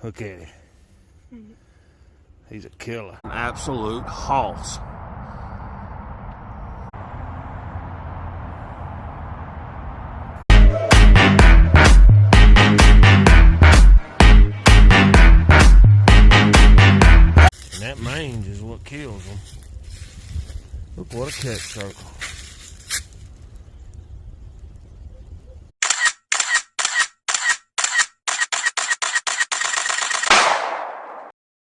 Look at him. He's a killer. An absolute hoss. And that mange is what kills them. Look what a cut circle.